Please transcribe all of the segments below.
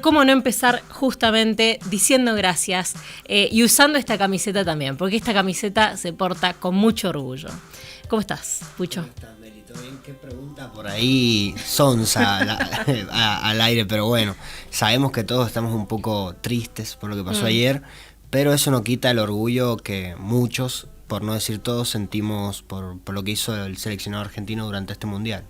¿Cómo no empezar justamente diciendo gracias y usando esta camiseta también? Porque esta camiseta se porta con mucho orgullo. ¿Cómo estás, Pucho? ¿Cómo estás, Melito? Bien, qué pregunta por ahí sonsa al aire, pero bueno, sabemos que todos estamos un poco tristes por lo que pasó ayer, pero eso no quita el orgullo que muchos, por no decir todos, sentimos por lo que hizo el seleccionado argentino durante este mundial.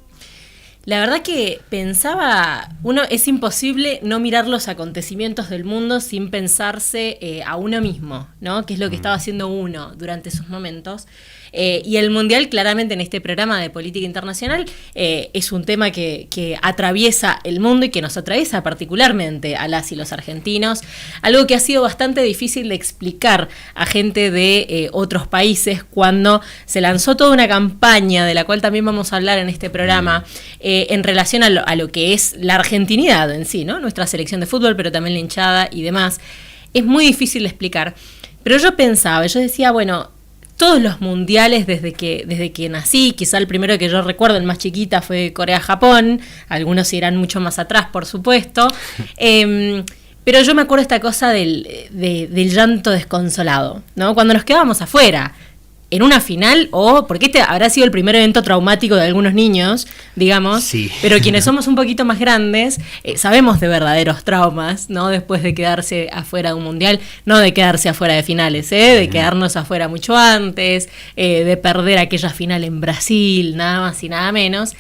La verdad que pensaba, es imposible no mirar los acontecimientos del mundo sin pensarse a uno mismo, ¿no? Que es lo que estaba haciendo uno durante esos momentos. Y el Mundial, claramente en este programa de política internacional, es un tema que atraviesa el mundo y que nos atraviesa particularmente a las y los argentinos. Algo que ha sido bastante difícil de explicar a gente de otros países cuando se lanzó toda una campaña, de la cual también vamos a hablar en este programa, en relación a lo que es la argentinidad en sí, ¿no? Nuestra selección de fútbol, pero también la hinchada y demás. Es muy difícil de explicar. Pero yo decía, bueno, todos los mundiales desde que nací, quizá el primero que yo recuerdo, el más chiquita, fue Corea-Japón, algunos irán mucho más atrás, por supuesto, pero yo me acuerdo esta cosa del llanto desconsolado, ¿no? Cuando nos quedábamos afuera, en una final, porque este habrá sido el primer evento traumático de algunos niños, digamos, sí. Pero quienes somos un poquito más grandes, sabemos de verdaderos traumas, ¿no? Después de quedarse afuera de un mundial, no de quedarse afuera de finales, de quedarnos afuera mucho antes, de perder aquella final en Brasil, nada más y nada menos.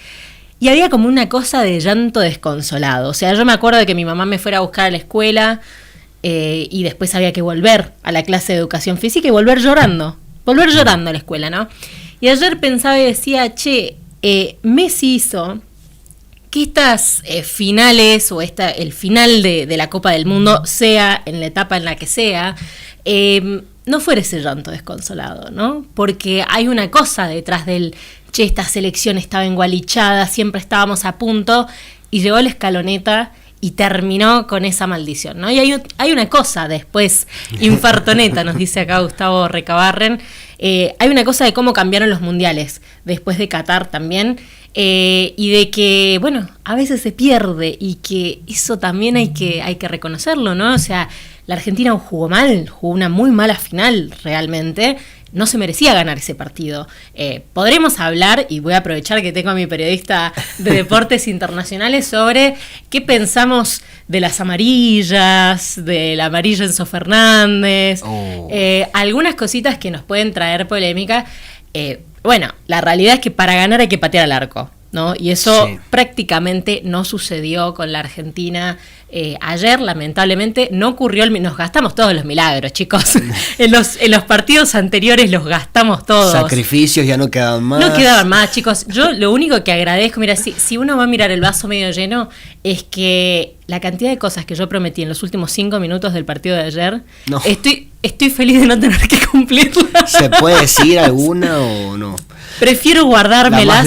Y había como una cosa de llanto desconsolado. O sea, yo me acuerdo de que mi mamá me fuera a buscar a la escuela y después había que volver a la clase de educación física y volver llorando a la escuela, ¿no? Y ayer pensaba y decía, Messi hizo que estas finales o el final de la Copa del Mundo, sea en la etapa en la que sea, no fuera ese llanto desconsolado, ¿no? Porque hay una cosa detrás del, esta selección estaba engualichada, siempre estábamos a punto, y llegó la escaloneta y terminó con esa maldición, ¿no? Y hay una cosa después, infartoneta, nos dice acá Gustavo Recabarren, hay una cosa de cómo cambiaron los mundiales, después de Qatar también, y de que, bueno, a veces se pierde, y que eso también hay que reconocerlo, ¿no? O sea, la Argentina jugó una muy mala final realmente, no se merecía ganar ese partido. Podremos hablar, y voy a aprovechar que tengo a mi periodista de deportes internacionales, sobre qué pensamos de las amarillas, de la amarilla Enzo Fernández, algunas cositas que nos pueden traer polémica. Bueno, la realidad es que para ganar hay que patear al arco, ¿no? Y eso prácticamente no sucedió con la Argentina. Ayer, lamentablemente, no ocurrió. Nos gastamos todos los milagros, chicos. en los partidos anteriores los gastamos todos. Sacrificios ya no quedaban más. No quedaban más, chicos. Yo lo único que agradezco, mira, si uno va a mirar el vaso medio lleno, es que la cantidad de cosas que yo prometí en los últimos 5 minutos del partido de ayer, no. Estoy feliz de no tener que cumplirlas. ¿Se puede decir alguna o no? Prefiero guardármelas.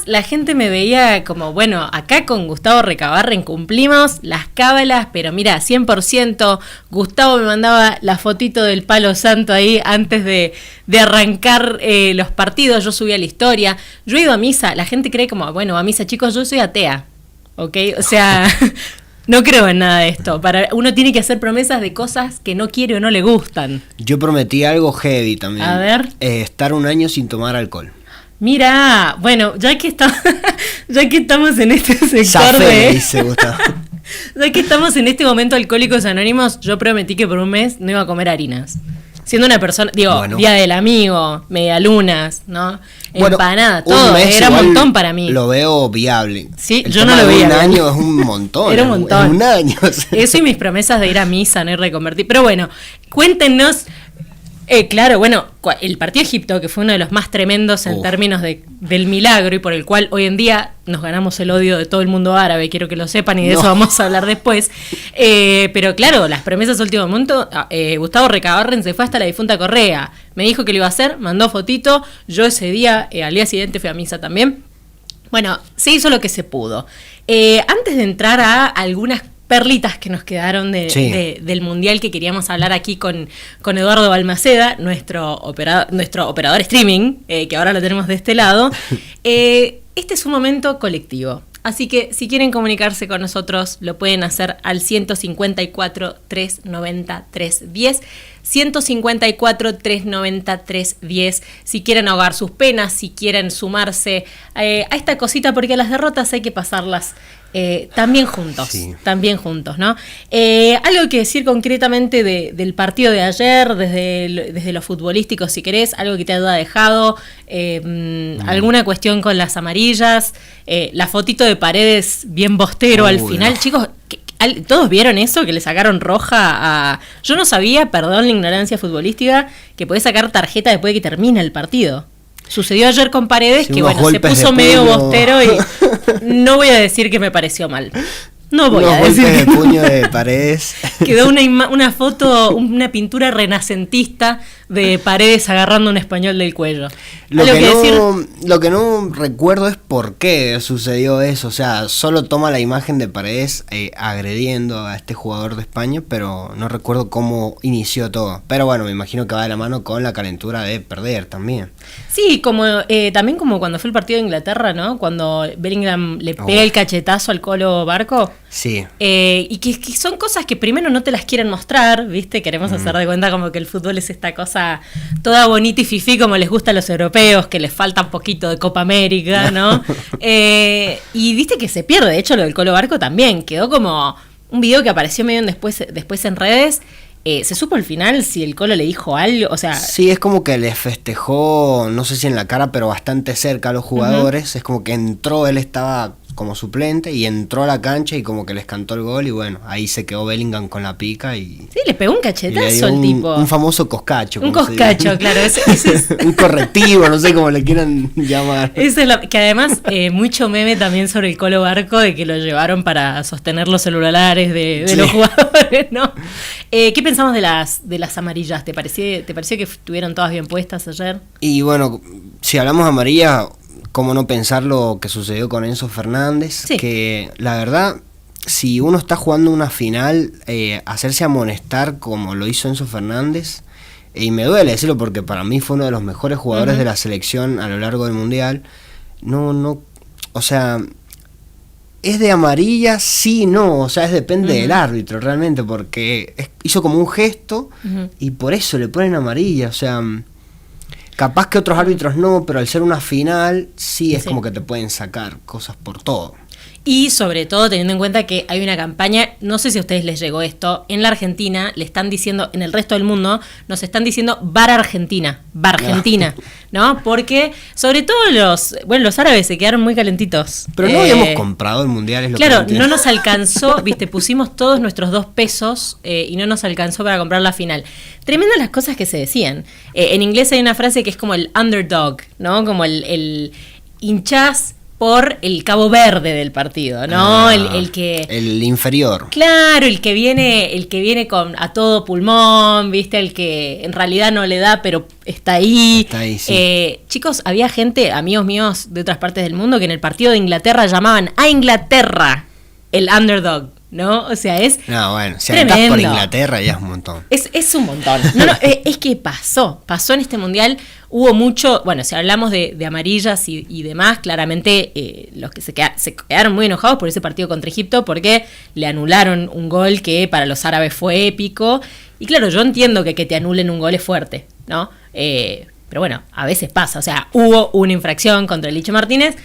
La gente me veía como, bueno, acá con Gustavo Recabarren cumplimos las cábalas, pero mira, 100%. Gustavo me mandaba la fotito del palo santo ahí antes de arrancar los partidos. Yo subía la historia. Yo he ido a misa. La gente cree como, bueno, a misa, chicos, yo soy atea, ¿ok? O sea, no creo en nada de esto. Uno tiene que hacer promesas de cosas que no quiere o no le gustan. Yo prometí algo heavy también. A ver. Estar 1 año sin tomar alcohol. Mira, bueno, ya que estamos en este sector Zafé, dice Gustavo. Ya que estamos en este momento Alcohólicos Anónimos, yo prometí que por un mes no iba a comer harinas. Siendo una persona, Día del Amigo, medialunas, ¿no? Bueno, empanada, todo, era un montón para mí. Lo veo viable. Sí, yo no lo veía. Un año es un montón. Era un montón. Un año. Eso y mis promesas de ir a misa, no ir reconvertir. Pero bueno, cuéntenos. Claro, bueno, el partido de Egipto, que fue uno de los más tremendos en términos del milagro y por el cual hoy en día nos ganamos el odio de todo el mundo árabe, quiero que lo sepan y de eso vamos a hablar después. Pero claro, las promesas último momento, Gustavo Recabarren se fue hasta la difunta Correa, me dijo que lo iba a hacer, mandó fotito, yo ese día, al día siguiente fui a misa también. Bueno, se hizo lo que se pudo. Antes de entrar a algunas perlitas que nos quedaron del Mundial que queríamos hablar aquí con Eduardo Balmaceda, nuestro operador streaming, que ahora lo tenemos de este lado. Este es un momento colectivo. Así que si quieren comunicarse con nosotros, lo pueden hacer al 154-390-310. 154-390-310. Si quieren ahogar sus penas, si quieren sumarse a esta cosita, porque a las derrotas hay que pasarlas también juntos, ¿no? Algo que decir concretamente del partido de ayer, desde lo futbolístico, si querés, algo que te haya dejado, alguna cuestión con las amarillas, la fotito de Paredes bien bostero al final, chicos. ¿Todos vieron eso? Que le sacaron roja a... Yo no sabía, perdón la ignorancia futbolística, que podés sacar tarjeta después de que termina el partido. Sucedió ayer con Paredes, que bueno, se puso medio bostero y no voy a decir que me pareció mal. No voy a decir golpes de puño de Paredes. Quedó una foto, una pintura renacentista de Paredes agarrando un español del cuello. Lo que no recuerdo es por qué sucedió eso. O sea, solo toma la imagen de Paredes agrediendo a este jugador de España, pero no recuerdo cómo inició todo. Pero bueno, me imagino que va de la mano con la calentura de perder también. Sí, también como cuando fue el partido de Inglaterra, ¿no? Cuando Bellingham le pega el cachetazo al Colo Barco. Sí. Y que son cosas que primero no te las quieren mostrar, ¿viste? Queremos hacer de cuenta como que el fútbol es esta cosa toda bonita y fifí como les gusta a los europeos, que les falta un poquito de Copa América, ¿no? Y viste que se pierde, de hecho lo del Colo Barco también, quedó como un video que apareció medio después en redes. ¿Se supo al final si el Colo le dijo algo? O sea, sí, es como que les festejó, no sé si en la cara, pero bastante cerca a los jugadores. Es como que entró, él estaba como suplente y entró a la cancha y como que les cantó el gol y bueno, ahí se quedó Bellingham con la pica y... Sí, le pegó un cachetazo al tipo. Un famoso coscacho. Un coscacho, claro. Ese es... un correctivo, no sé cómo le quieran llamar. Que además, mucho meme también sobre el Colo Barco, de que lo llevaron para sostener los celulares de los jugadores, ¿no? ¿Qué pensamos de las amarillas? ¿Te pareció que estuvieron todas bien puestas ayer? Y bueno, si hablamos de amarilla... ¿Cómo no pensar lo que sucedió con Enzo Fernández? Sí. Que la verdad, si uno está jugando una final, hacerse amonestar como lo hizo Enzo Fernández, y me duele decirlo porque para mí fue uno de los mejores jugadores de la selección a lo largo del Mundial, o sea, ¿es de amarilla? Sí, no, o sea, depende del árbitro realmente, porque hizo como un gesto y por eso le ponen amarilla, o sea... Capaz que otros árbitros no, pero al ser una final, sí es como que te pueden sacar cosas por todo. Y sobre todo teniendo en cuenta que hay una campaña, no sé si a ustedes les llegó esto, en la Argentina le están diciendo, en el resto del mundo, nos están diciendo VAR Argentina, ¿no? Porque sobre todo los árabes se quedaron muy calentitos. Pero no habíamos comprado el Mundial, es lo claro, que no nos alcanzó, viste, pusimos todos nuestros 2 pesos y no nos alcanzó para comprar la final. Tremendas las cosas que se decían. En inglés hay una frase que es como el underdog, ¿no? Como el hinchás por el Cabo Verde del partido, ¿no? El inferior. Claro, el que viene a todo pulmón, ¿viste? El que en realidad no le da, pero está ahí. Sí. Chicos, había gente, amigos míos de otras partes del mundo, que en el partido de Inglaterra llamaban a Inglaterra el underdog, ¿no? O sea, es no, bueno, si andás por Inglaterra ya es un montón. Es un montón. Es que pasó en este Mundial. Hubo mucho, bueno, si hablamos de amarillas y demás, claramente los que se quedaron muy enojados por ese partido contra Egipto porque le anularon un gol que para los árabes fue épico. Y claro, yo entiendo que te anulen un gol es fuerte, ¿no? Pero bueno, a veces pasa. O sea, hubo una infracción contra el Licho Martínez.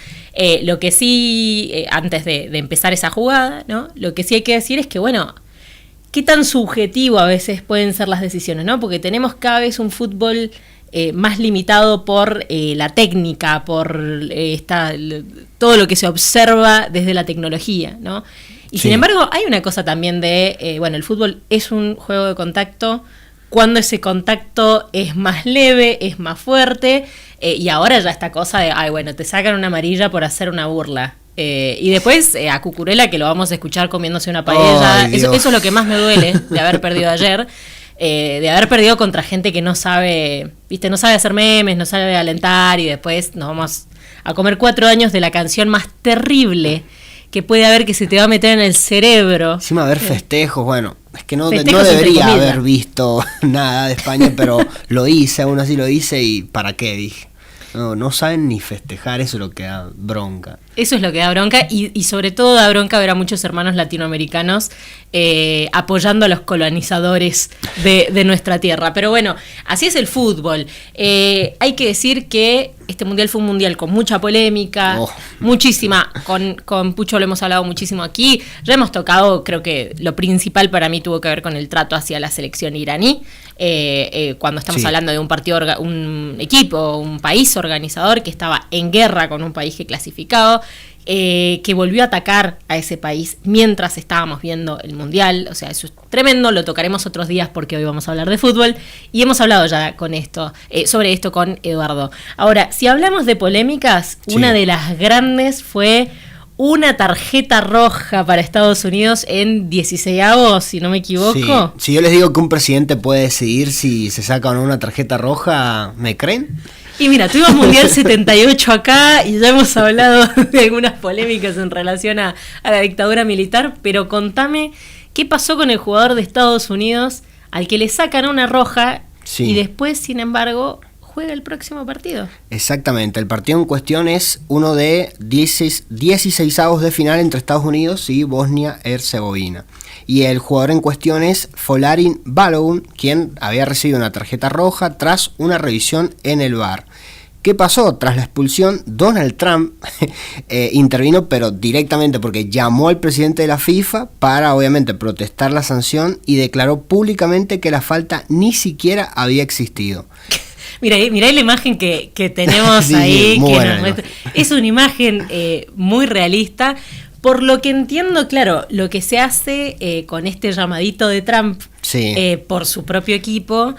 Lo que sí, antes de empezar esa jugada, ¿no? Lo que sí hay que decir es que, bueno, qué tan subjetivo a veces pueden ser las decisiones, ¿no? Porque tenemos cada vez un fútbol más limitado por la técnica, por todo lo que se observa desde la tecnología, ¿no? Y sin embargo, hay una cosa también de, el fútbol es un juego de contacto, cuando ese contacto es más leve, es más fuerte, y ahora ya esta cosa de, te sacan una amarilla por hacer una burla. Y después a Cucurella, que lo vamos a escuchar comiéndose una paella, eso es lo que más me duele de haber perdido ayer. De haber perdido contra gente que no sabe, ¿viste? No sabe hacer memes, no sabe alentar, y después nos vamos a comer 4 años de la canción más terrible que puede haber, que se te va a meter en el cerebro. Encima haber festejos, bueno, es que no debería haber visto nada de España, pero aún así lo hice, y ¿para qué? Dije. No saben ni festejar, eso es lo que da bronca. Eso es lo que da bronca y sobre todo da bronca ver a muchos hermanos latinoamericanos apoyando a los colonizadores de nuestra tierra. Pero bueno, así es el fútbol. Hay que decir que este mundial fue un mundial con mucha polémica, muchísima. Con Pucho lo hemos hablado muchísimo aquí. Ya hemos tocado, creo que lo principal para mí tuvo que ver con el trato hacia la selección iraní. Cuando estamos hablando de un partido, un equipo, un país organizador que estaba en guerra con un país que clasificado, que volvió a atacar a ese país mientras estábamos viendo el mundial. O sea, eso es tremendo, lo tocaremos otros días porque hoy vamos a hablar de fútbol y hemos hablado ya sobre esto con Eduardo. Ahora, si hablamos de polémicas, una de las grandes fue una tarjeta roja para Estados Unidos en 16avos, si no me equivoco. Sí. Si yo les digo que un presidente puede decidir si se saca o no una tarjeta roja, ¿me creen? Y mira, tuvimos Mundial 78 acá y ya hemos hablado de algunas polémicas en relación a la dictadura militar, pero contame qué pasó con el jugador de Estados Unidos al que le sacan una roja y después, sin embargo, juega el próximo partido. Exactamente, el partido en cuestión es uno de 16avos de final entre Estados Unidos y Bosnia-Herzegovina. Y el jugador en cuestión es Folarin Balogun, quien había recibido una tarjeta roja tras una revisión en el VAR. ¿Qué pasó? Tras la expulsión, Donald Trump intervino, pero directamente porque llamó al presidente de la FIFA para obviamente protestar la sanción y declaró públicamente que la falta ni siquiera había existido. Mirá la imagen que tenemos ahí. Es una imagen muy realista. Por lo que entiendo, claro, lo que se hace con este llamadito de Trump por su propio equipo,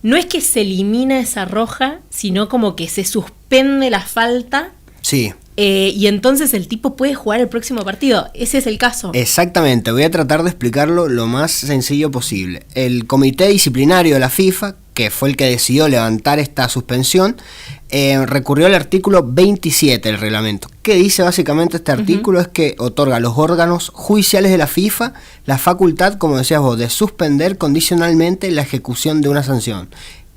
no es que se elimina esa roja, sino como que se suspende la falta. Sí. Y entonces el tipo puede jugar el próximo partido. Ese es el caso. Exactamente, voy a tratar de explicarlo lo más sencillo posible. El comité disciplinario de la FIFA, que fue el que decidió levantar esta suspensión, recurrió al artículo 27 del reglamento. ¿Qué dice básicamente este artículo? Es que otorga a los órganos judiciales de la FIFA la facultad, como decías vos, de suspender condicionalmente la ejecución de una sanción.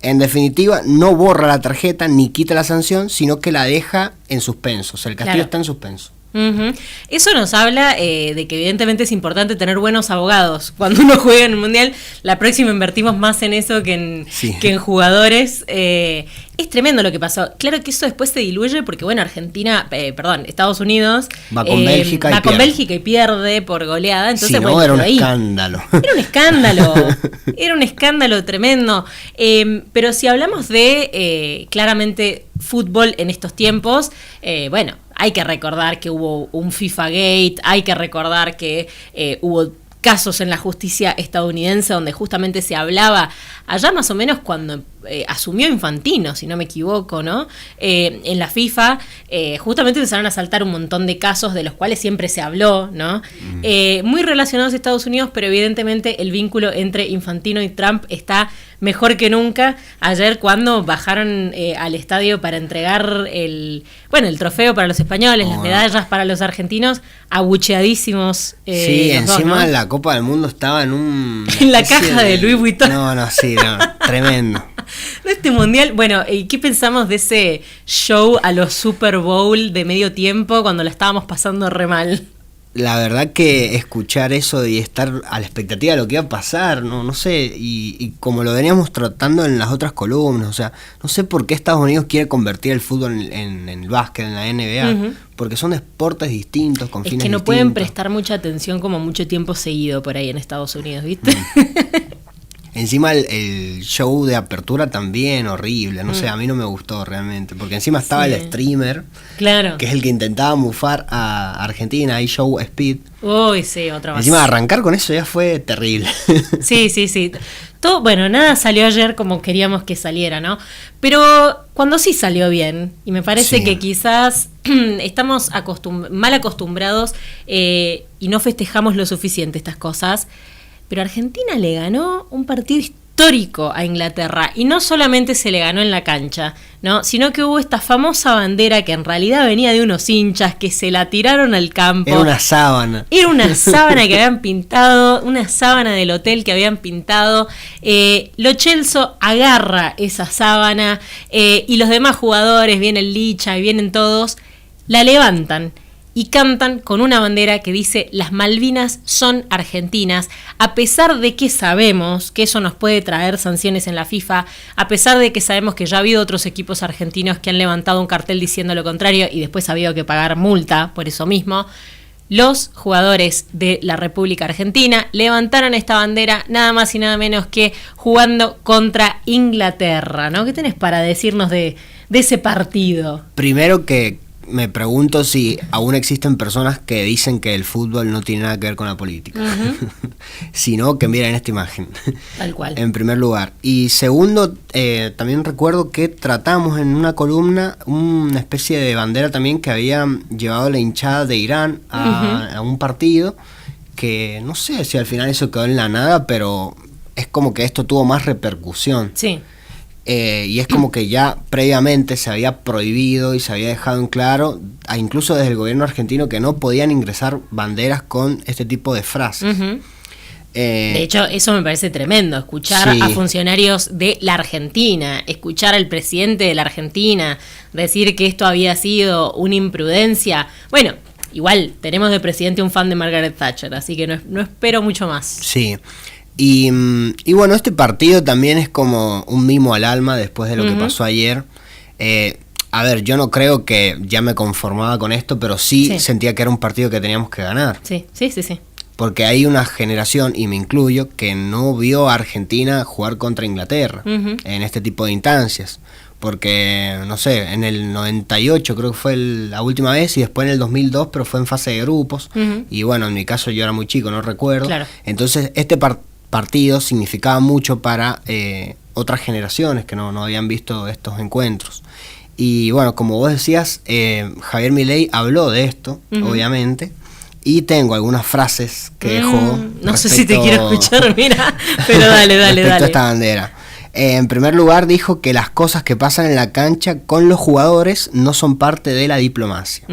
En definitiva, no borra la tarjeta ni quita la sanción, sino que la deja en suspenso. O sea, el castigo está en suspenso. Eso nos habla de que evidentemente es importante tener buenos abogados cuando uno juega en el Mundial. La próxima invertimos más en eso que en jugadores. Es tremendo lo que pasó. Claro que eso después se diluye porque, bueno, Estados Unidos va con Bélgica y pierde por goleada. Entonces, era un escándalo. Era un escándalo tremendo. Pero si hablamos de claramente fútbol en estos tiempos, hay que recordar que hubo un FIFA Gate, hay que recordar que hubo casos en la justicia estadounidense donde justamente se hablaba, allá más o menos cuando asumió Infantino, si no me equivoco, ¿no? En la FIFA justamente empezaron a saltar un montón de casos de los cuales siempre se habló, ¿no? Muy relacionados a Estados Unidos, pero evidentemente el vínculo entre Infantino y Trump está mejor que nunca. Ayer cuando bajaron al estadio para entregar el trofeo para los españoles, las medallas para los argentinos, abucheadísimos. Encima la Copa del Mundo estaba en la caja de Louis Vuitton. Tremendo. Este mundial, ¿y qué pensamos de ese show a los Super Bowl de medio tiempo cuando la estábamos pasando re mal? La verdad que escuchar eso y estar a la expectativa de lo que iba a pasar, no sé, y como lo veníamos tratando en las otras columnas, o sea, no sé por qué Estados Unidos quiere convertir el fútbol en el básquet, en la NBA, porque son deportes distintos, con fines distintos. Es que no pueden prestar mucha atención como mucho tiempo seguido por ahí en Estados Unidos, ¿viste? Encima el show de apertura también horrible, no sé, a mí no me gustó realmente, porque encima estaba el streamer, que es el que intentaba mufar a Argentina, ahí Show Speed. Uy, sí, otra vez. Encima arrancar con eso ya fue terrible. Sí. Todo, nada salió ayer como queríamos que saliera, ¿no? Pero cuando sí salió bien, y me parece que quizás estamos mal acostumbrados y no festejamos lo suficiente estas cosas. Pero Argentina le ganó un partido histórico a Inglaterra, y no solamente se le ganó en la cancha, ¿no? Sino que hubo esta famosa bandera que en realidad venía de unos hinchas que se la tiraron al campo. Era una sábana. Que habían pintado, una sábana del hotel que habían pintado. Lo Celso agarra esa sábana y los demás jugadores, viene el Licha y vienen todos, la levantan. y cantan con una bandera que dice las Malvinas son argentinas, a pesar de que sabemos que eso nos puede traer sanciones en la FIFA, a pesar de que sabemos que ya ha habido otros equipos argentinos que han levantado un cartel diciendo lo contrario y después ha habido que pagar multa por eso mismo. Los jugadores de la República Argentina levantaron esta bandera nada más y nada menos que jugando contra Inglaterra, ¿no? ¿Qué tenés para decirnos de ese partido? Primero que me pregunto si aún existen personas que dicen que el fútbol no tiene nada que ver con la política. Uh-huh. Si no, que miren esta imagen. Tal cual. En primer lugar. Y segundo, también recuerdo que tratamos en una columna una especie de bandera también que había llevado la hinchada de Irán a un partido, que no sé si al final eso quedó en la nada, pero es como que esto tuvo más repercusión. Sí. Y es como que ya previamente se había prohibido y se había dejado en claro, incluso desde el gobierno argentino, que no podían ingresar banderas con este tipo de frases. Uh-huh. De hecho, eso me parece tremendo, escuchar a funcionarios de la Argentina, escuchar al presidente de la Argentina decir que esto había sido una imprudencia. Bueno, igual tenemos de presidente un fan de Margaret Thatcher, así que no espero mucho más. Sí. Y bueno, este partido también es como un mimo al alma después de lo que pasó ayer. A ver, yo no creo que ya me conformaba con esto, pero sí sentía que era un partido que teníamos que ganar. Sí. Porque hay una generación, y me incluyo, que no vio a Argentina jugar contra Inglaterra en este tipo de instancias. Porque, no sé, en el 98 creo que fue la última vez, y después en el 2002, pero fue en fase de grupos. Y bueno, en mi caso yo era muy chico, no recuerdo. Claro. Entonces este partido significaba mucho para otras generaciones que no habían visto estos encuentros. Y bueno, como vos decías, Javier Milei habló de esto, obviamente, y tengo algunas frases que dejó. No sé si te quiero escuchar, mira, pero dale. Respecto a esta bandera. En primer lugar, dijo que las cosas que pasan en la cancha con los jugadores no son parte de la diplomacia.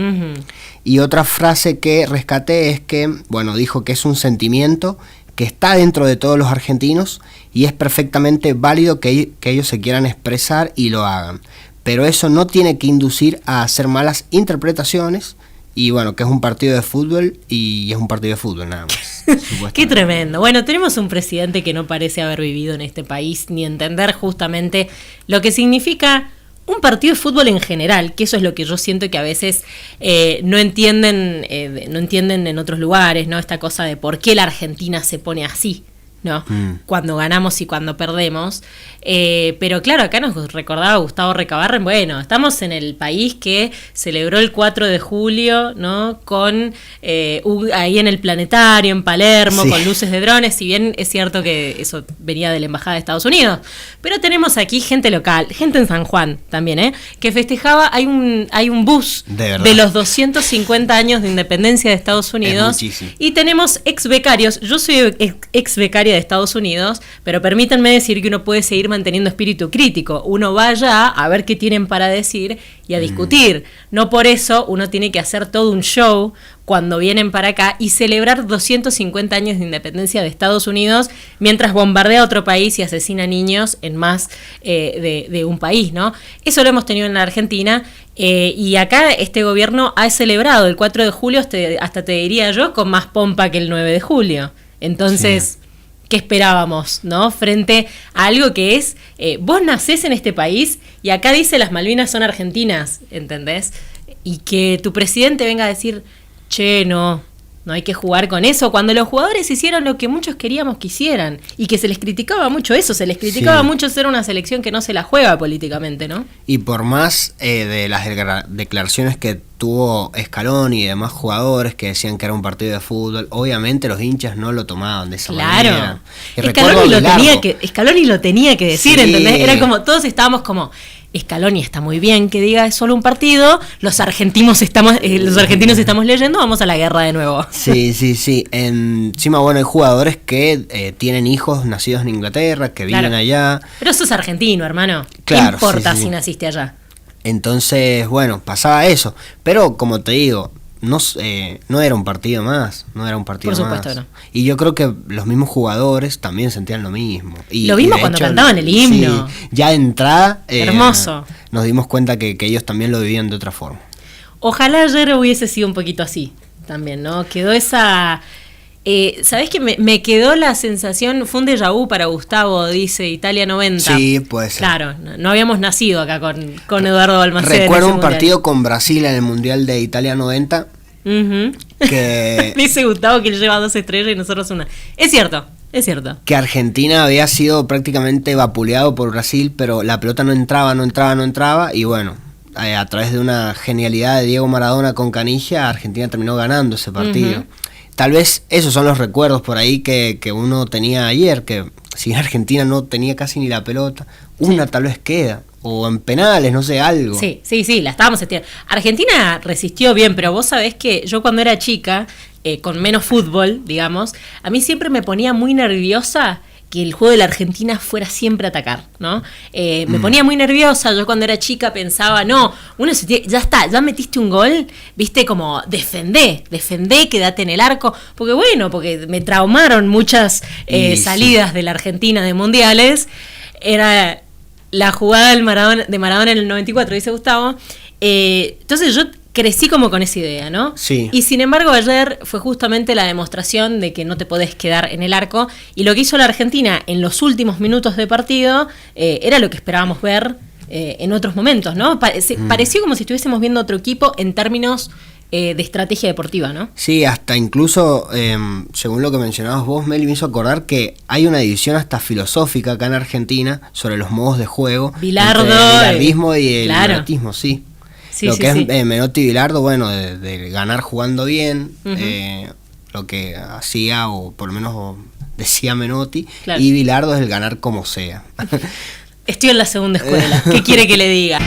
Y otra frase que rescaté es que, bueno, dijo que es un sentimiento que está dentro de todos los argentinos y es perfectamente válido que ellos se quieran expresar y lo hagan. Pero eso no tiene que inducir a hacer malas interpretaciones, y bueno, que es un partido de fútbol y es un partido de fútbol nada más. Qué tremendo. Bueno, tenemos un presidente que no parece haber vivido en este país ni entender justamente lo que significa un partido de fútbol en general, que eso es lo que yo siento que a veces no entienden en otros lugares, ¿no? Esta cosa de por qué la Argentina se pone así, ¿no? Cuando ganamos y cuando perdemos. Pero claro, acá nos recordaba Gustavo Recabarren, bueno, estamos en el país que celebró el 4 de julio, ¿no? Con ahí en el planetario, en Palermo, con luces de drones, si bien es cierto que eso venía de la Embajada de Estados Unidos, pero tenemos aquí gente local, gente en San Juan también, que festejaba, hay un bus de los 250 años de independencia de Estados Unidos, y tenemos ex becarios, yo soy ex becaria de Estados Unidos, pero permítanme decir que uno puede seguir manteniendo espíritu crítico. Uno vaya a ver qué tienen para decir y a discutir. No por eso uno tiene que hacer todo un show cuando vienen para acá y celebrar 250 años de independencia de Estados Unidos mientras bombardea otro país y asesina niños en más de un país, ¿no? Eso lo hemos tenido en la Argentina, y acá este gobierno ha celebrado el 4 de julio, hasta te diría yo, con más pompa que el 9 de julio. Entonces... ¿qué esperábamos, no? Frente a algo que es, vos nacés en este país y acá dice las Malvinas son argentinas, ¿entendés? Y que tu presidente venga a decir, che, no hay que jugar con eso, cuando los jugadores hicieron lo que muchos queríamos que hicieran, y que se les criticaba mucho eso, se les criticaba mucho ser una selección que no se la juega políticamente, ¿no? Y por más de las declaraciones que tuvo Scaloni y demás jugadores que decían que era un partido de fútbol, obviamente los hinchas no lo tomaban de esa manera. Y Scaloni lo tenía que decir, ¿entendés? Era como, todos estábamos como... Scaloni está muy bien que diga es solo un partido, los argentinos estamos leyendo, vamos a la guerra de nuevo. Sí. Encima, bueno, hay jugadores que tienen hijos nacidos en Inglaterra, que viven allá. Pero sos argentino, hermano. Claro, ¿qué importa si naciste allá? Entonces, bueno, pasaba eso. Pero, como te digo, no era un partido más, Por supuesto no. Y yo creo que los mismos jugadores también sentían lo mismo. Lo mismo cuando cantaban el himno. Sí, ya de entrada hermoso. Nos dimos cuenta que ellos también lo vivían de otra forma. Ojalá ayer hubiese sido un poquito así también, ¿no? Quedó esa... ¿sabés que me quedó la sensación? Fue un déjà vu para Gustavo, dice Italia 90. Sí, puede ser. Claro, no habíamos nacido acá con Eduardo Balmaceda. Recuerdo un partido con Brasil en el Mundial de Italia 90. Que dice Gustavo que él lleva 2 estrellas y nosotros una. Es cierto. Que Argentina había sido prácticamente vapuleado por Brasil, pero la pelota no entraba, y bueno, a través de una genialidad de Diego Maradona con Canilla, Argentina terminó ganando ese partido. Tal vez esos son los recuerdos por ahí que uno tenía ayer, que si Argentina no tenía casi ni la pelota, una tal vez queda, o en penales, no sé, algo. Sí, la estábamos estirando. Argentina resistió bien, pero vos sabés que yo cuando era chica, con menos fútbol, digamos, a mí siempre me ponía muy nerviosa que el juego de la Argentina fuera siempre atacar, ¿no? Me ponía muy nerviosa, yo cuando era chica pensaba, no, ya está, ya metiste un gol, viste, como defendé, quédate en el arco, porque me traumaron muchas salidas de la Argentina de mundiales, era la jugada de Maradona en el 94, dice Gustavo, entonces yo crecí como con esa idea, ¿no? Sí. Y sin embargo ayer fue justamente la demostración de que no te podés quedar en el arco, y lo que hizo la Argentina en los últimos minutos de partido era lo que esperábamos ver en otros momentos, ¿no? Pareció como si estuviésemos viendo otro equipo en términos de estrategia deportiva, ¿no? Sí, hasta incluso, según lo que mencionabas vos, Meli, me hizo acordar que hay una división hasta filosófica acá en Argentina sobre los modos de juego. Bilardo. El bilardismo y el claro. menotismo, sí. Lo que es Menotti y Bilardo, bueno, de ganar jugando bien, lo que hacía, o por lo menos decía Menotti, claro. Y Bilardo es el ganar como sea. Estoy en la segunda escuela, ¿qué quiere que le diga?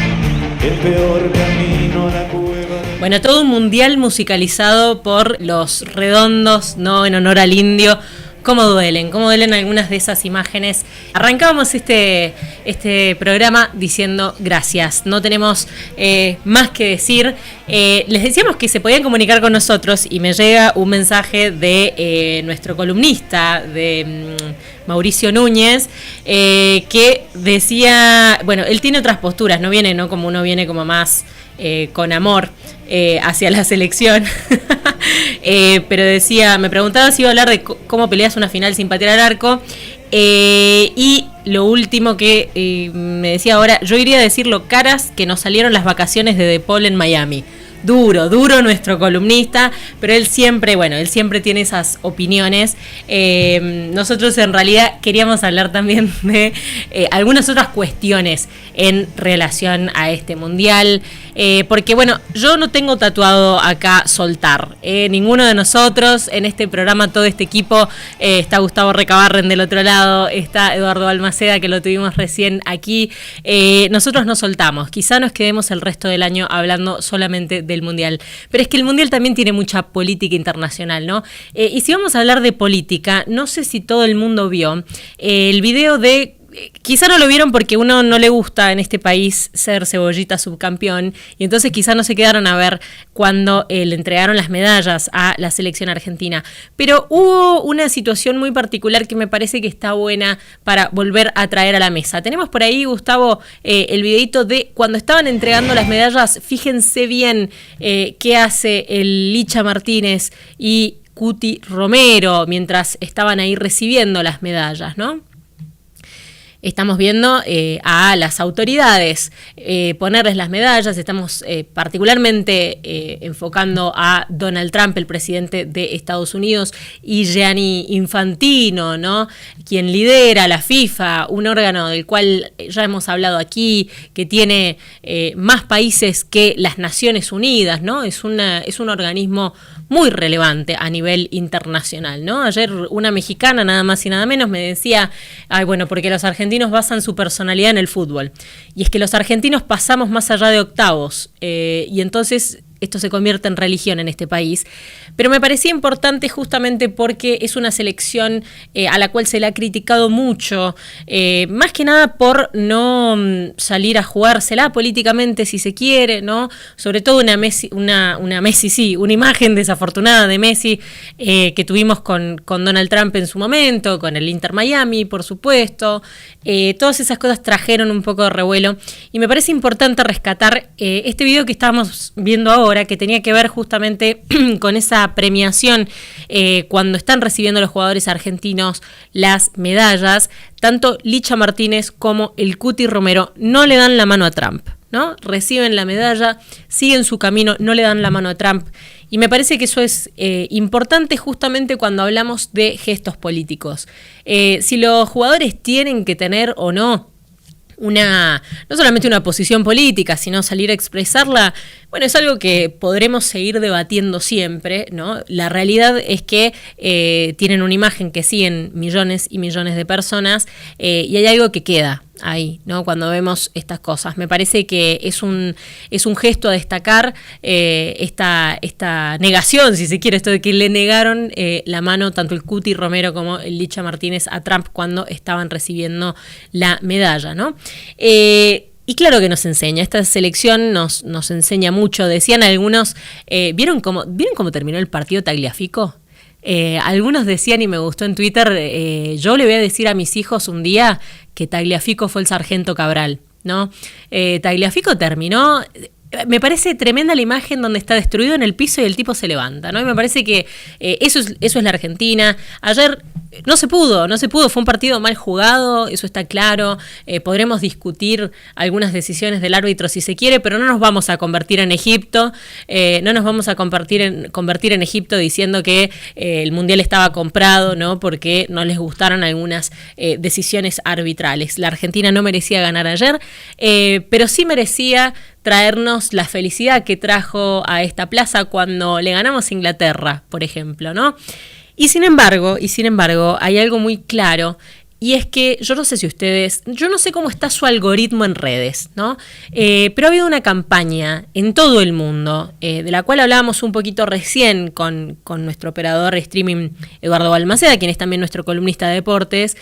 El peor camino a la cueva. Bueno, todo un mundial musicalizado por Los Redondos, ¿no? En honor al indio. ¿Cómo duelen algunas de esas imágenes? Arrancábamos este programa diciendo gracias. No tenemos más que decir. Les decíamos que se podían comunicar con nosotros y me llega un mensaje de nuestro columnista, de Mauricio Núñez, que decía, bueno, él tiene otras posturas, no viene, ¿no? Como uno viene como más con amor hacia la selección. Pero decía, me preguntaba si iba a hablar de cómo peleas una final sin patear al arco, y lo último que me decía ahora, yo iría a decir lo caras que nos salieron las vacaciones de De Paul en Miami. Duro nuestro columnista, pero él siempre tiene esas opiniones. Nosotros en realidad queríamos hablar también de algunas otras cuestiones en relación a este mundial, porque bueno, yo no tengo tatuado acá soltar, ninguno de nosotros en este programa, todo este equipo, está Gustavo Recabarren del otro lado, está Eduardo Balmaceda, que lo tuvimos recién aquí, nosotros no soltamos, quizá nos quedemos el resto del año hablando solamente del mundial, pero es que el mundial también tiene mucha política internacional, ¿no? Y si vamos a hablar de política, no sé si todo el mundo vio el video de... Quizá no lo vieron porque uno no le gusta en este país ser Cebollita subcampeón, y entonces quizá no se quedaron a ver cuando le entregaron las medallas a la selección argentina. Pero hubo una situación muy particular que me parece que está buena para volver a traer a la mesa. Tenemos por ahí, Gustavo, el videito de cuando estaban entregando las medallas. Fíjense bien qué hace el Licha Martínez y Cuti Romero mientras estaban ahí recibiendo las medallas, ¿no? Estamos viendo a las autoridades ponerles las medallas, estamos particularmente enfocando a Donald Trump, el presidente de Estados Unidos, y Gianni Infantino, ¿no? Quien lidera la FIFA, un órgano del cual ya hemos hablado aquí, que tiene más países que las Naciones Unidas, ¿no? Es un organismo muy relevante a nivel internacional, ¿no? Ayer una mexicana, nada más y nada menos, me decía, porque los argentinos basan su personalidad en el fútbol. Y es que los argentinos pasamos más allá de octavos, y entonces esto se convierte en religión en este país. Pero me parecía importante justamente porque es una selección a la cual se le ha criticado mucho, más que nada por no salir a jugársela políticamente, si se quiere, ¿no? Sobre todo una imagen desafortunada de Messi que tuvimos con Donald Trump en su momento, con el Inter Miami, por supuesto. Todas esas cosas trajeron un poco de revuelo, y me parece importante rescatar este video que estábamos viendo ahora, ahora, que tenía que ver justamente con esa premiación cuando están recibiendo los jugadores argentinos las medallas. Tanto Licha Martínez como el Cuti Romero no le dan la mano a Trump, ¿no? Reciben la medalla, siguen su camino, no le dan la mano a Trump. Y me parece que eso es importante justamente cuando hablamos de gestos políticos. Si los jugadores tienen que tener o no no solamente una posición política, sino salir a expresarla, bueno, es algo que podremos seguir debatiendo siempre, ¿no? La realidad es que tienen una imagen que siguen millones y millones de personas y hay algo que queda ahí, ¿no? Cuando vemos estas cosas. Me parece que es un gesto a destacar esta negación, si se quiere, esto de que le negaron la mano tanto el Cuti Romero como el Licha Martínez a Trump cuando estaban recibiendo la medalla, ¿no? Y claro que nos enseña, esta selección nos enseña mucho. Decían algunos, ¿vieron cómo terminó el partido Tagliafico? Algunos decían, y me gustó en Twitter, yo le voy a decir a mis hijos un día que Tagliafico fue el sargento Cabral, ¿no? Tagliafico terminó. Me parece tremenda la imagen donde está destruido en el piso y el tipo se levanta, ¿no? Y me parece que eso es la Argentina. Ayer no se pudo, fue un partido mal jugado, eso está claro. Podremos discutir algunas decisiones del árbitro si se quiere, pero no nos vamos a convertir en Egipto, no nos vamos a convertir en Egipto diciendo que el Mundial estaba comprado, ¿no? Porque no les gustaron algunas decisiones arbitrales. La Argentina no merecía ganar ayer, pero sí merecía traernos la felicidad que trajo a esta plaza cuando le ganamos a Inglaterra, por ejemplo, ¿no? Y sin embargo, hay algo muy claro, y es que yo no sé cómo está su algoritmo en redes, ¿no? Pero ha habido una campaña en todo el mundo, de la cual hablábamos un poquito recién con nuestro operador de streaming, Eduardo Balmaceda, quien es también nuestro columnista de deportes.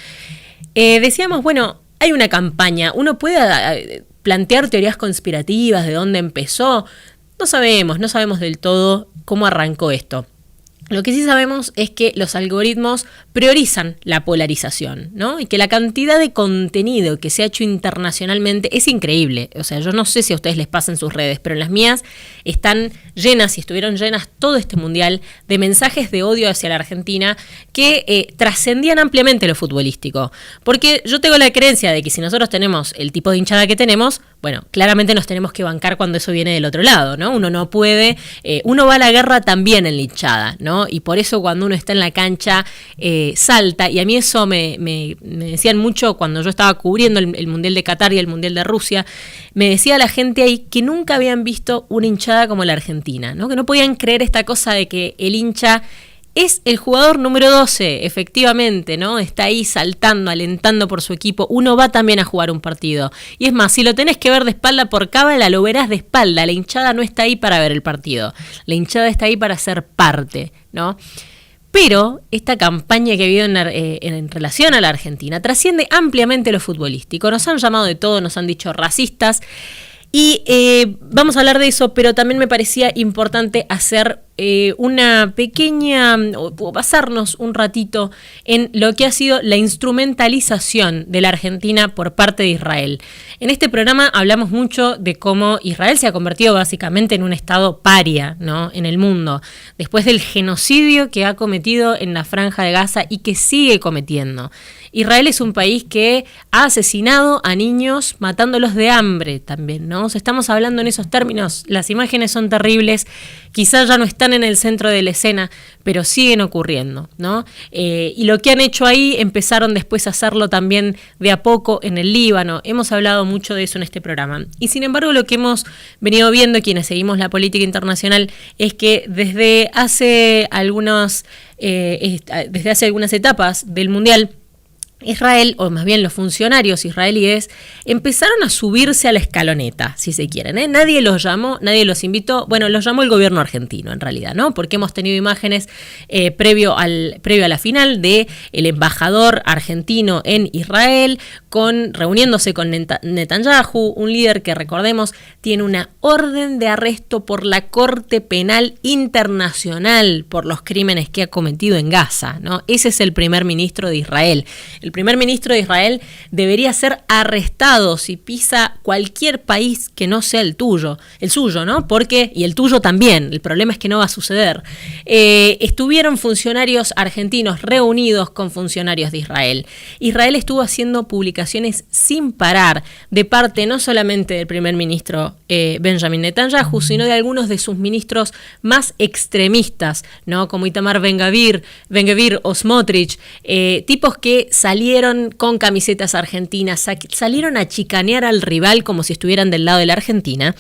Decíamos, bueno, hay una campaña, uno puede plantear teorías conspirativas de dónde empezó. No sabemos del todo cómo arrancó esto. Lo que sí sabemos es que los algoritmos priorizan la polarización, ¿no? Y que la cantidad de contenido que se ha hecho internacionalmente es increíble. O sea, yo no sé si a ustedes les pasa en sus redes, pero en las mías están llenas y estuvieron llenas todo este mundial de mensajes de odio hacia la Argentina que trascendían ampliamente lo futbolístico. Porque yo tengo la creencia de que si nosotros tenemos el tipo de hinchada que tenemos, bueno, claramente nos tenemos que bancar cuando eso viene del otro lado, ¿no? Uno no puede, uno va a la guerra también en la hinchada, ¿no? Y por eso cuando uno está en la cancha salta, y a mí eso me decían mucho cuando yo estaba cubriendo el Mundial de Qatar y el Mundial de Rusia, me decía la gente ahí que nunca habían visto una hinchada como la Argentina, ¿no? Que no podían creer esta cosa de que el hincha es el jugador número 12, efectivamente, ¿no? Está ahí saltando, alentando por su equipo. Uno va también a jugar un partido. Y es más, si lo tenés que ver de espalda por cábala, lo verás de espalda. La hinchada no está ahí para ver el partido. La hinchada está ahí para ser parte, ¿no? Pero esta campaña que ha habido en relación a la Argentina trasciende ampliamente lo futbolístico. Nos han llamado de todo, nos han dicho racistas. Y vamos a hablar de eso, pero también me parecía importante hacer una pequeña, o basarnos un ratito en lo que ha sido la instrumentalización de la Argentina por parte de Israel. En este programa hablamos mucho de cómo Israel se ha convertido básicamente en un estado paria, ¿no? En el mundo, después del genocidio que ha cometido en la Franja de Gaza y que sigue cometiendo. Israel es un país que ha asesinado a niños matándolos de hambre también, ¿no? O sea, estamos hablando en esos términos, las imágenes son terribles, quizás ya no están en el centro de la escena, pero siguen ocurriendo, ¿no? Y lo que han hecho ahí empezaron después a hacerlo también de a poco en el Líbano. Hemos hablado mucho de eso en este programa. Y sin embargo, lo que hemos venido viendo quienes seguimos la política internacional es que desde hace algunas etapas del Mundial, Israel, o más bien los funcionarios israelíes, empezaron a subirse a la escaloneta, si se quieren, ¿eh? Nadie los llamó, nadie los invitó, bueno, los llamó el gobierno argentino en realidad, ¿no? Porque hemos tenido imágenes previo a la final de el embajador argentino en Israel, reuniéndose con Netanyahu, un líder que, recordemos, tiene una orden de arresto por la Corte Penal Internacional por los crímenes que ha cometido en Gaza, ¿no? Ese es el primer ministro de Israel. El el primer ministro de Israel debería ser arrestado si pisa cualquier país que no sea el suyo, ¿no? Porque, y el tuyo también, el problema es que no va a suceder. Estuvieron funcionarios argentinos reunidos con funcionarios de Israel. Israel estuvo haciendo publicaciones sin parar de parte no solamente del primer ministro Benjamin Netanyahu, sino de algunos de sus ministros más extremistas, ¿no? Como Itamar Ben-Gvir o Smotrich, tipos que salieron con camisetas argentinas, salieron a chicanear al rival como si estuvieran del lado de la Argentina.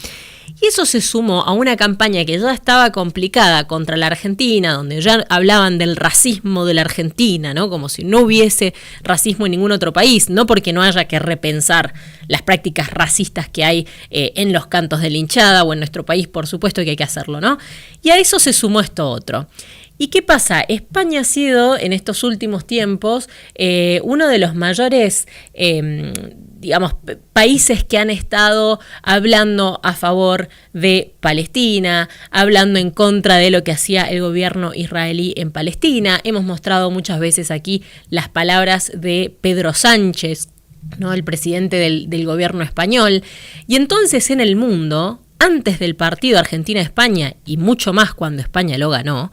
Y eso se sumó a una campaña que ya estaba complicada contra la Argentina, donde ya hablaban del racismo de la Argentina, ¿no? Como si no hubiese racismo en ningún otro país, no porque no haya que repensar las prácticas racistas que hay en los cantos de la hinchada o en nuestro país, por supuesto que hay que hacerlo, ¿no? Y a eso se sumó esto otro. ¿Y qué pasa? España ha sido en estos últimos tiempos uno de los mayores países que han estado hablando a favor de Palestina, hablando en contra de lo que hacía el gobierno israelí en Palestina. Hemos mostrado muchas veces aquí las palabras de Pedro Sánchez, ¿no? El presidente del gobierno español. Y entonces en el mundo, antes del partido Argentina-España, y mucho más cuando España lo ganó,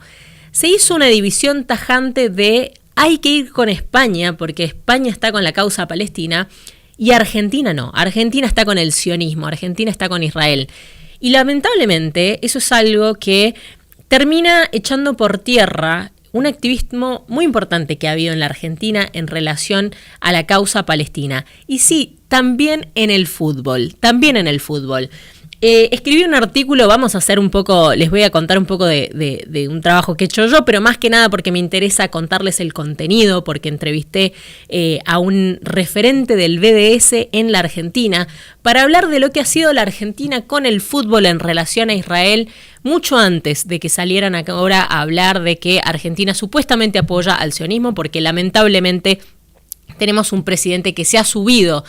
se hizo una división tajante de hay que ir con España porque España está con la causa palestina y Argentina no. Argentina está con el sionismo, Argentina está con Israel. Y lamentablemente eso es algo que termina echando por tierra un activismo muy importante que ha habido en la Argentina en relación a la causa palestina. Y sí, también en el fútbol, escribí un artículo, vamos a hacer un poco, les voy a contar un poco de un trabajo que he hecho yo, pero más que nada porque me interesa contarles el contenido, porque entrevisté a un referente del BDS en la Argentina para hablar de lo que ha sido la Argentina con el fútbol en relación a Israel, mucho antes de que salieran ahora a hablar de que Argentina supuestamente apoya al sionismo, porque lamentablemente tenemos un presidente que se ha subido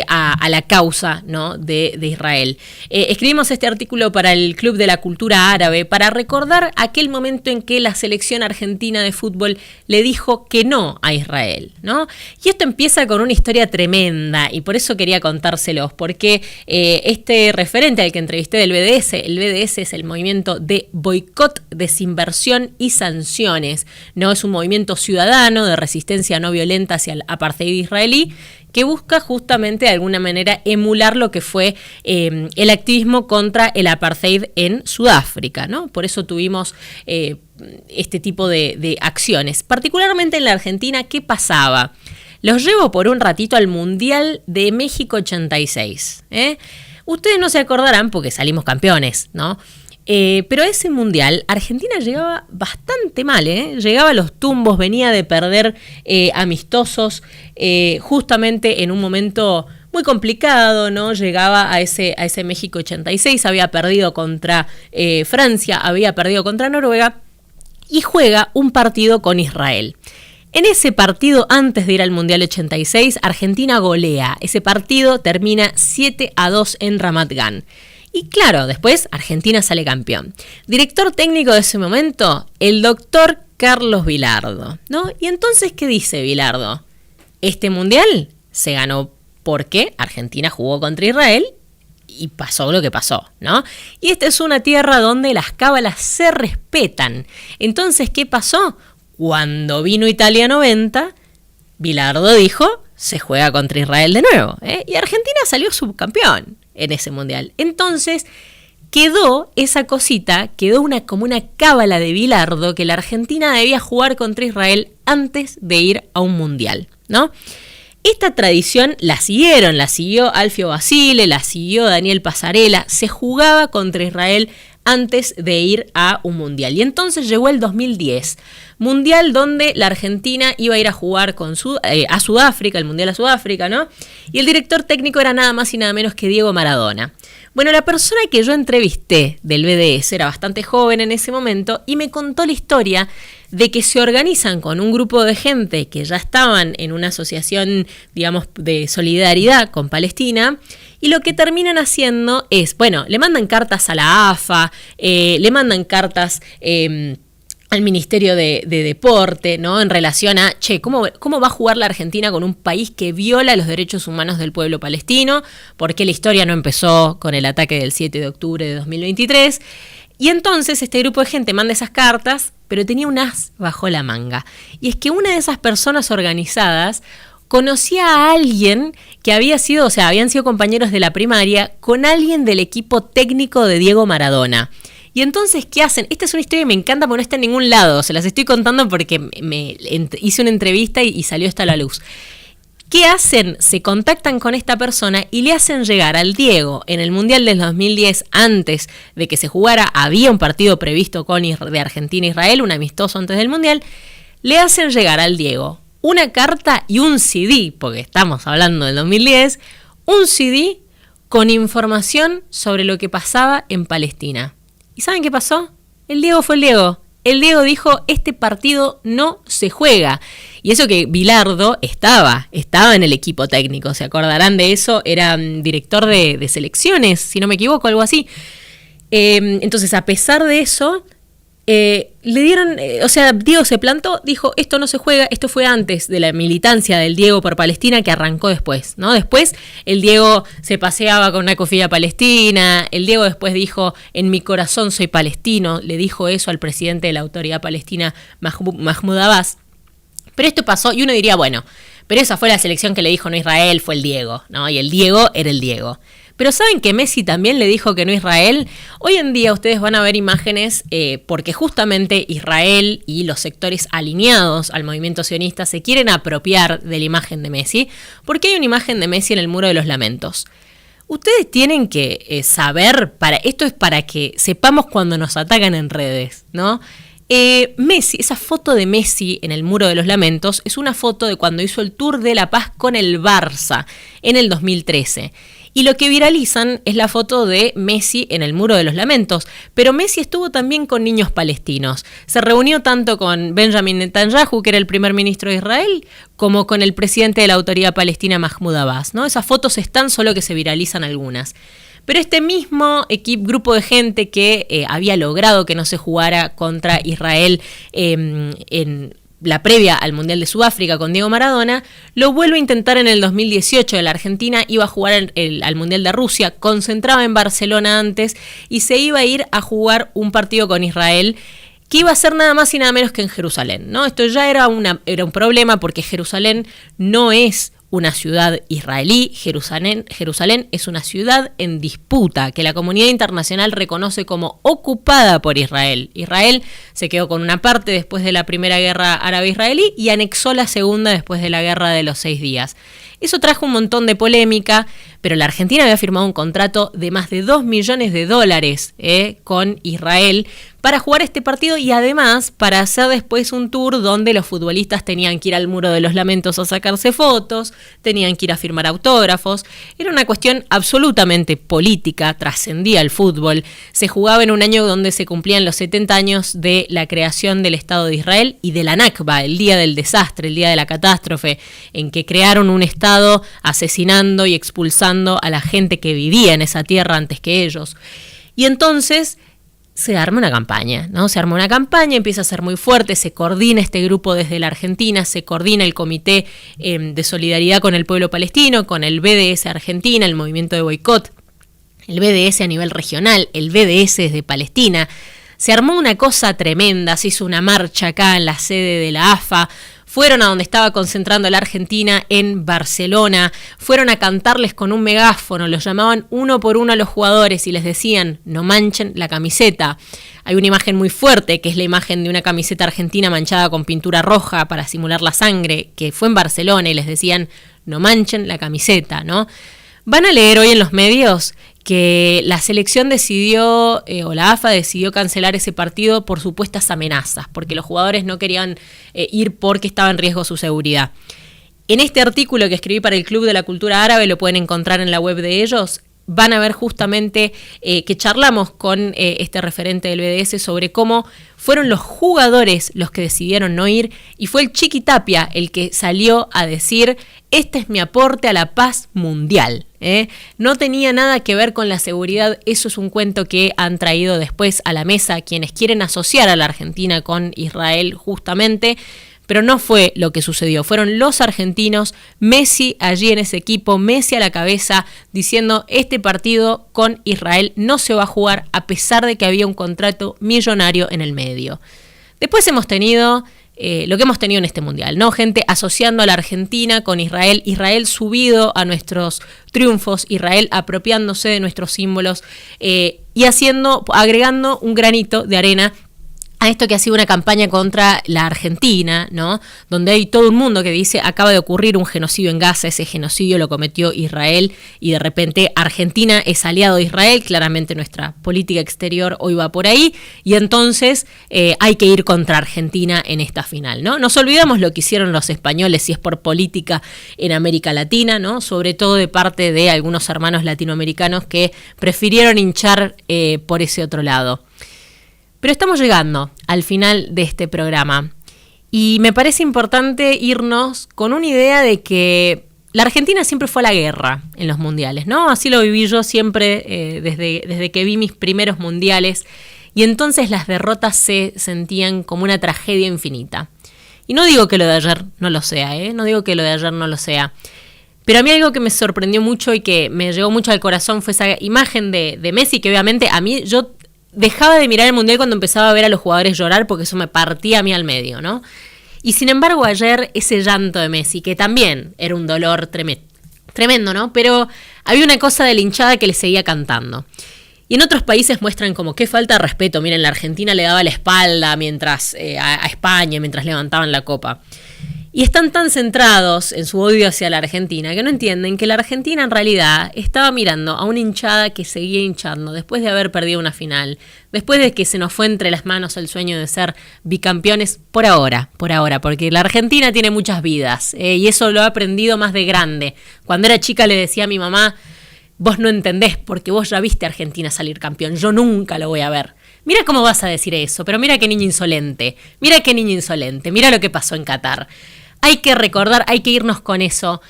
a la causa, ¿no? de Israel. Escribimos este artículo para el Club de la Cultura Árabe para recordar aquel momento en que la selección argentina de fútbol le dijo que no a Israel, ¿no? Y esto empieza con una historia tremenda y por eso quería contárselos, porque este referente al que entrevisté del BDS, el BDS es el movimiento de boicot, desinversión y sanciones, ¿no? Es un movimiento ciudadano de resistencia no violenta hacia el apartheid israelí que busca justamente de alguna manera emular lo que fue el activismo contra el apartheid en Sudáfrica, ¿no? Por eso tuvimos este tipo de acciones. Particularmente en la Argentina, ¿qué pasaba? Los llevo por un ratito al Mundial de México 86. Ustedes no se acordarán porque salimos campeones, ¿no? Pero ese mundial, Argentina llegaba bastante mal, llegaba a los tumbos, venía de perder amistosos justamente en un momento muy complicado, ¿no? Llegaba a ese México 86, había perdido contra Francia, había perdido contra Noruega y juega un partido con Israel. En ese partido, antes de ir al Mundial 86, Argentina golea. Ese partido termina 7-2 en Ramat Gan. Y claro, después Argentina sale campeón. Director técnico de ese momento, el doctor Carlos Bilardo, ¿no? Y entonces, ¿qué dice Bilardo? Este mundial se ganó porque Argentina jugó contra Israel y pasó lo que pasó, ¿no? Y esta es una tierra donde las cábalas se respetan. Entonces, ¿qué pasó? Cuando vino Italia 90, Bilardo dijo, se juega contra Israel de nuevo, y Argentina salió subcampeón en ese mundial. Entonces quedó esa cosita, quedó como una cábala de Bilardo que la Argentina debía jugar contra Israel antes de ir a un mundial, ¿no? Esta tradición la siguió Alfio Basile, la siguió Daniel Pasarela, se jugaba contra Israel antes de ir a un mundial. Y entonces llegó el 2010, mundial donde la Argentina iba a ir a jugar a Sudáfrica, el mundial a Sudáfrica, ¿no? Y el director técnico era nada más y nada menos que Diego Maradona. Bueno, la persona que yo entrevisté del BDS era bastante joven en ese momento y me contó la historia de que se organizan con un grupo de gente que ya estaban en una asociación, digamos, de solidaridad con Palestina, y lo que terminan haciendo es, bueno, le mandan cartas a la AFA, le mandan cartas al Ministerio de Deporte, ¿no? En relación a, ¿cómo va a jugar la Argentina con un país que viola los derechos humanos del pueblo palestino? ¿Por qué la historia no empezó con el ataque del 7 de octubre de 2023? Y entonces este grupo de gente manda esas cartas, pero tenía un as bajo la manga. Y es que una de esas personas organizadas conocía a alguien que habían sido compañeros de la primaria con alguien del equipo técnico de Diego Maradona. Y entonces, ¿qué hacen? Esta es una historia que me encanta porque no está en ningún lado. Se las estoy contando porque hice una entrevista y salió esta a la luz. ¿Qué hacen? Se contactan con esta persona y le hacen llegar al Diego en el Mundial del 2010, antes de que se jugara, había un partido previsto de Argentina-Israel, un amistoso antes del Mundial, le hacen llegar al Diego una carta y un CD, porque estamos hablando del 2010, un CD con información sobre lo que pasaba en Palestina. ¿Y saben qué pasó? El Diego fue el Diego. El Diego dijo, este partido no se juega. Y eso que Bilardo estaba en el equipo técnico, ¿se acordarán de eso? Era director de selecciones, si no me equivoco, algo así. Entonces, a pesar de eso, le dieron, Diego se plantó, dijo, esto no se juega, esto fue antes de la militancia del Diego por Palestina que arrancó después, ¿no? Después el Diego se paseaba con una cofia palestina, el Diego después dijo, en mi corazón soy palestino, le dijo eso al presidente de la autoridad palestina, Mahmoud Abbas. Pero esto pasó y uno diría, bueno, pero esa fue la selección que le dijo no Israel, fue el Diego, ¿no? Y el Diego era el Diego. Pero ¿saben que Messi también le dijo que no Israel? Hoy en día ustedes van a ver imágenes porque justamente Israel y los sectores alineados al movimiento sionista se quieren apropiar de la imagen de Messi, porque hay una imagen de Messi en el Muro de los Lamentos. Ustedes tienen que saber, esto es para que sepamos cuando nos atacan en redes, ¿no? Messi, esa foto de Messi en el Muro de los Lamentos es una foto de cuando hizo el Tour de la Paz con el Barça en el 2013. Y lo que viralizan es la foto de Messi en el Muro de los Lamentos. Pero Messi estuvo también con niños palestinos. Se reunió tanto con Benjamin Netanyahu, que era el primer ministro de Israel, como con el presidente de la autoridad palestina, Mahmoud Abbas, ¿no? Esas fotos están, solo que se viralizan algunas. Pero este mismo grupo de gente que había logrado que no se jugara contra Israel en la previa al Mundial de Sudáfrica con Diego Maradona, lo vuelve a intentar en el 2018. La Argentina iba a jugar al Mundial de Rusia, concentraba en Barcelona antes y se iba a ir a jugar un partido con Israel que iba a ser nada más y nada menos que en Jerusalén, ¿no? Esto ya era un problema porque Jerusalén no es una ciudad israelí, Jerusalén es una ciudad en disputa que la comunidad internacional reconoce como ocupada por Israel. Israel se quedó con una parte después de la primera guerra árabe-israelí y anexó la segunda después de la guerra de los 6 días. Eso trajo un montón de polémica, pero la Argentina había firmado un contrato de más de $2 millones con Israel para jugar este partido y además para hacer después un tour donde los futbolistas tenían que ir al Muro de los Lamentos a sacarse fotos, tenían que ir a firmar autógrafos. Era una cuestión absolutamente política, trascendía el fútbol. Se jugaba en un año donde se cumplían los 70 años de la creación del Estado de Israel y de la Nakba, el día del desastre, el día de la catástrofe, en que crearon un Estado asesinando y expulsando a la gente que vivía en esa tierra antes que ellos. Y entonces se arma una campaña, ¿no? Se arma una campaña, empieza a ser muy fuerte, se coordina este grupo desde la Argentina, se coordina el Comité de Solidaridad con el Pueblo Palestino, con el BDS Argentina, el Movimiento de Boicot, el BDS a nivel regional, el BDS desde Palestina. Se armó una cosa tremenda, se hizo una marcha acá en la sede de la AFA, fueron a donde estaba concentrando la Argentina en Barcelona, fueron a cantarles con un megáfono, los llamaban uno por uno a los jugadores y les decían, no manchen la camiseta. Hay una imagen muy fuerte, que es la imagen de una camiseta argentina manchada con pintura roja para simular la sangre, que fue en Barcelona y les decían, no manchen la camiseta, ¿no? Van a leer hoy en los medios que la selección decidió, o la AFA decidió cancelar ese partido por supuestas amenazas, porque los jugadores no querían ir porque estaba en riesgo su seguridad. En este artículo que escribí para el Club de la Cultura Árabe, lo pueden encontrar en la web de ellos, van a ver justamente que charlamos con este referente del BDS sobre cómo fueron los jugadores los que decidieron no ir y fue el Chiqui Tapia el que salió a decir, este es mi aporte a la paz mundial. No tenía nada que ver con la seguridad. Eso es un cuento que han traído después a la mesa quienes quieren asociar a la Argentina con Israel justamente, pero no fue lo que sucedió. Fueron los argentinos, Messi allí en ese equipo, Messi a la cabeza, diciendo este partido con Israel no se va a jugar a pesar de que había un contrato millonario en el medio. Después hemos tenido lo que hemos tenido en este mundial, ¿no? Gente asociando a la Argentina con Israel, Israel subido a nuestros triunfos, Israel apropiándose de nuestros símbolos y agregando un granito de arena a esto que ha sido una campaña contra la Argentina, ¿no? Donde hay todo un mundo que dice acaba de ocurrir un genocidio en Gaza, ese genocidio lo cometió Israel y de repente Argentina es aliado de Israel, claramente nuestra política exterior hoy va por ahí y entonces hay que ir contra Argentina en esta final, ¿no? Nos olvidamos lo que hicieron los españoles si es por política en América Latina, ¿no? Sobre todo de parte de algunos hermanos latinoamericanos que prefirieron hinchar por ese otro lado. Pero estamos llegando al final de este programa y me parece importante irnos con una idea de que la Argentina siempre fue a la guerra en los mundiales, ¿no? Así lo viví yo siempre desde que vi mis primeros mundiales y entonces las derrotas se sentían como una tragedia infinita. Y no digo que lo de ayer no lo sea, no digo que lo de ayer no lo sea. Pero a mí algo que me sorprendió mucho y que me llegó mucho al corazón fue esa imagen de Messi que obviamente a mí yo dejaba de mirar el mundial cuando empezaba a ver a los jugadores llorar porque eso me partía a mí al medio, ¿no? Y sin embargo ayer ese llanto de Messi, que también era un dolor tremendo, ¿no? Pero había una cosa de la hinchada que le seguía cantando. Y en otros países muestran como qué falta de respeto. Miren, la Argentina le daba la espalda mientras a España mientras levantaban la copa. Y están tan centrados en su odio hacia la Argentina que no entienden que la Argentina en realidad estaba mirando a una hinchada que seguía hinchando después de haber perdido una final, después de que se nos fue entre las manos el sueño de ser bicampeones por ahora, porque la Argentina tiene muchas vidas y eso lo he aprendido más de grande. Cuando era chica le decía a mi mamá, vos no entendés porque vos ya viste a Argentina salir campeón, yo nunca lo voy a ver. Mira cómo vas a decir eso, pero mira qué niño insolente, mira lo que pasó en Qatar. Hay que recordar, hay que irnos con eso.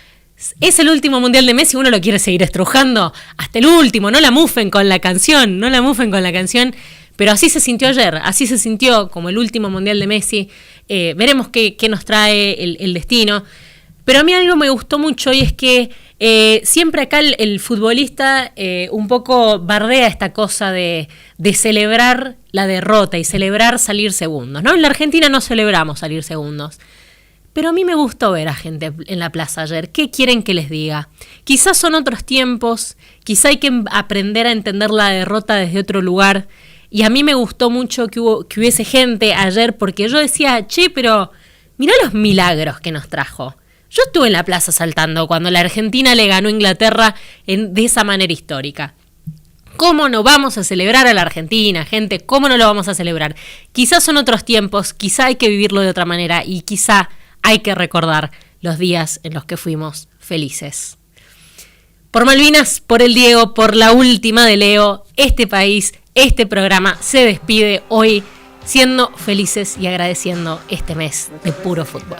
Es el último mundial de Messi, uno lo quiere seguir estrujando hasta el último, no la mufen con la canción, pero así se sintió ayer, así se sintió como el último mundial de Messi. Veremos qué nos trae el destino. Pero a mí algo me gustó mucho y es que siempre acá el futbolista un poco bardea esta cosa de celebrar la derrota y celebrar salir segundos, ¿no? En la Argentina no celebramos salir segundos. Pero a mí me gustó ver a gente en la plaza ayer. ¿Qué quieren que les diga? Quizás son otros tiempos, quizá hay que aprender a entender la derrota desde otro lugar. Y a mí me gustó mucho que hubiese gente ayer porque yo decía, pero mirá los milagros que nos trajo. Yo estuve en la plaza saltando cuando la Argentina le ganó a Inglaterra de esa manera histórica. ¿Cómo no vamos a celebrar a la Argentina, gente? ¿Cómo no lo vamos a celebrar? Quizás son otros tiempos, quizá hay que vivirlo de otra manera y quizá hay que recordar los días en los que fuimos felices. Por Malvinas, por el Diego, por la última de Leo, este país, este programa se despide hoy siendo felices y agradeciendo este mes de puro fútbol.